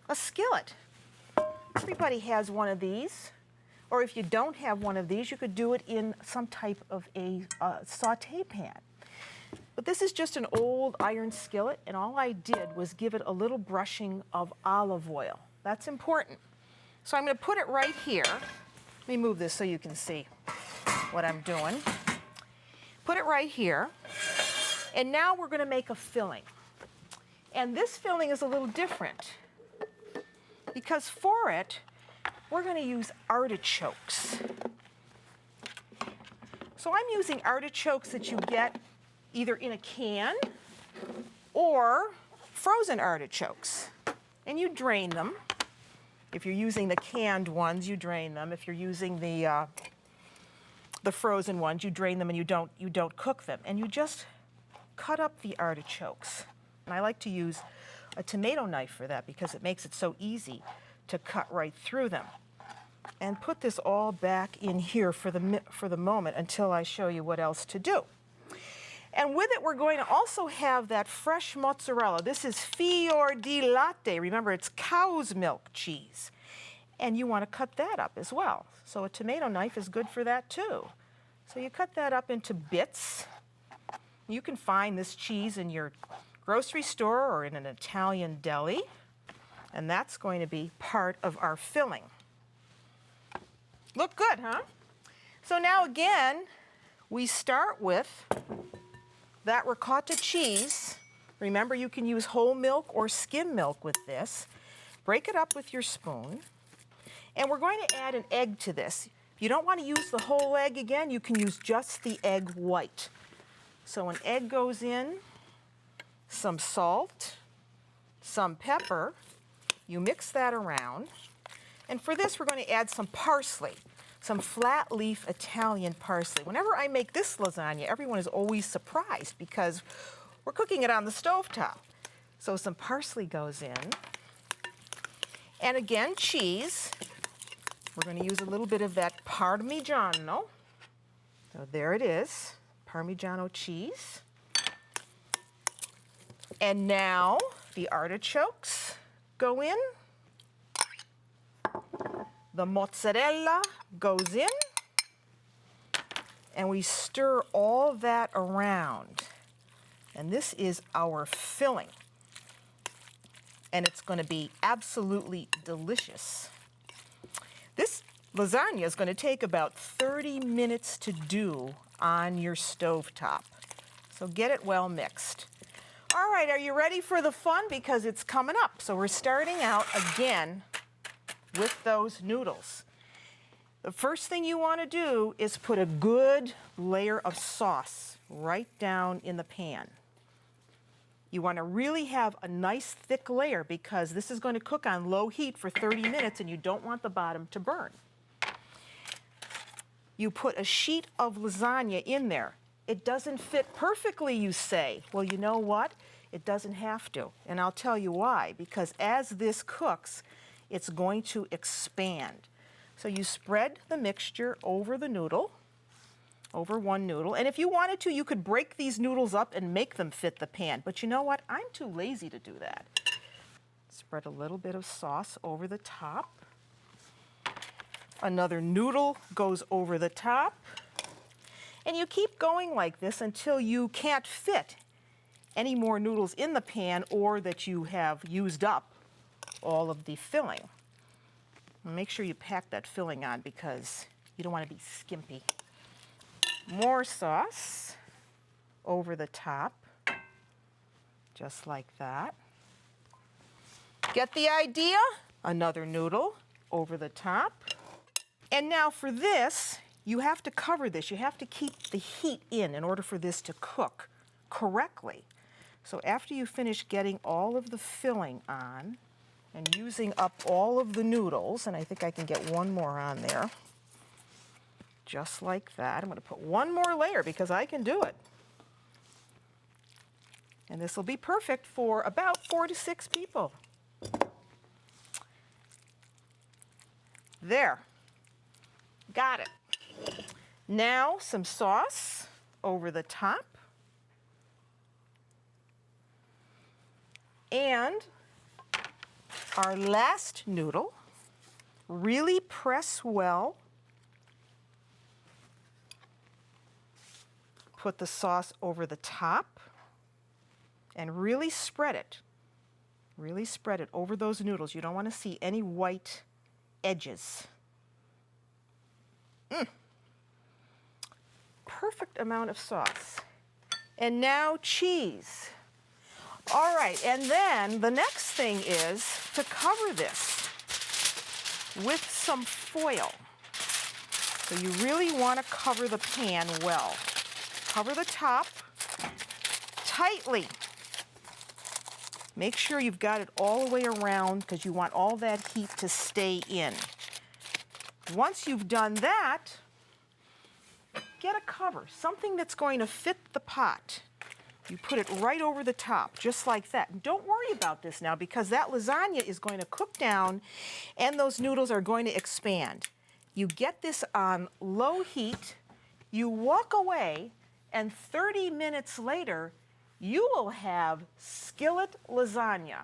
a skillet. Everybody has one of these. Or if you don't have one of these, you could do it in some type of a saute pan. But this is just an old iron skillet, and all I did was give it a little brushing of olive oil. That's important. So I'm going to put it right here. Let me move this so you can see what I'm doing. Put it right here. And now we're going to make a filling. And this filling is a little different because for it, we're going to use artichokes. So I'm using artichokes that you get either in a can or frozen artichokes. And you drain them. If you're using the canned ones, you drain them. If you're using the frozen ones, you drain them and you don't cook them. And you just cut up the artichokes. And I like to use a tomato knife for that because it makes it so easy to cut right through them. And put this all back in here for the moment until I show you what else to do. And with it, we're going to also have that fresh mozzarella. This is fior di latte. Remember, it's cow's milk cheese. And you want to cut that up as well. So a tomato knife is good for that too. So you cut that up into bits. You can find this cheese in your grocery store or in an Italian deli. And that's going to be part of our filling. Look good, huh? So now again, we start with that ricotta cheese. Remember, you can use whole milk or skim milk with this. Break it up with your spoon. And we're going to add an egg to this. If you don't want to use the whole egg again, you can use just the egg white. So an egg goes in, some salt, some pepper. You mix that around. And for this, we're going to add some parsley, some flat leaf Italian parsley. Whenever I make this lasagna, everyone is always surprised because we're cooking it on the stovetop. So some parsley goes in. And again, cheese. We're going to use a little bit of that Parmigiano. So there it is, Parmigiano cheese. And now the artichokes go in. The mozzarella goes in. And we stir all that around. And this is our filling. And it's going to be absolutely delicious. This lasagna is going to take about 30 minutes to do on your stovetop. So get it well mixed. All right, are you ready for the fun? Because it's coming up. So we're starting out again with those noodles. The first thing you want to do is put a good layer of sauce right down in the pan. You want to really have a nice thick layer because this is going to cook on low heat for 30 minutes and you don't want the bottom to burn. You put a sheet of lasagna in there. It doesn't fit perfectly, you say. Well, you know what? It doesn't have to. And I'll tell you why. Because as this cooks, it's going to expand. So you spread the mixture over the noodle, over one noodle. And if you wanted to, you could break these noodles up and make them fit the pan. But you know what? I'm too lazy to do that. Spread a little bit of sauce over the top. Another noodle goes over the top. And you keep going like this until you can't fit any more noodles in the pan or that you have used up all of the filling. Make sure you pack that filling on because you don't want to be skimpy. More sauce over the top, just like that. Get the idea? Another noodle over the top. And now for this, you have to cover this. You have to keep the heat in order for this to cook correctly. So after you finish getting all of the filling on and using up all of the noodles, and I think I can get one more on there, just like that. I'm going to put one more layer because I can do it. And this will be perfect for about 4 to 6 people. There. Got it. Now some sauce over the top. And our last noodle. Really press well. Put the sauce over the top and really spread it. Really spread it over those noodles. You don't want to see any white edges. Perfect amount of sauce. And now cheese. All right, and then the next thing is to cover this with some foil. So you really want to cover the pan well. Cover the top tightly. Make sure you've got it all the way around because you want all that heat to stay in. Once you've done that, get a cover, something that's going to fit the pot. You put it right over the top, just like that. And don't worry about this now because that lasagna is going to cook down and those noodles are going to expand. You get this on low heat, you walk away, and 30 minutes later, you will have skillet lasagna.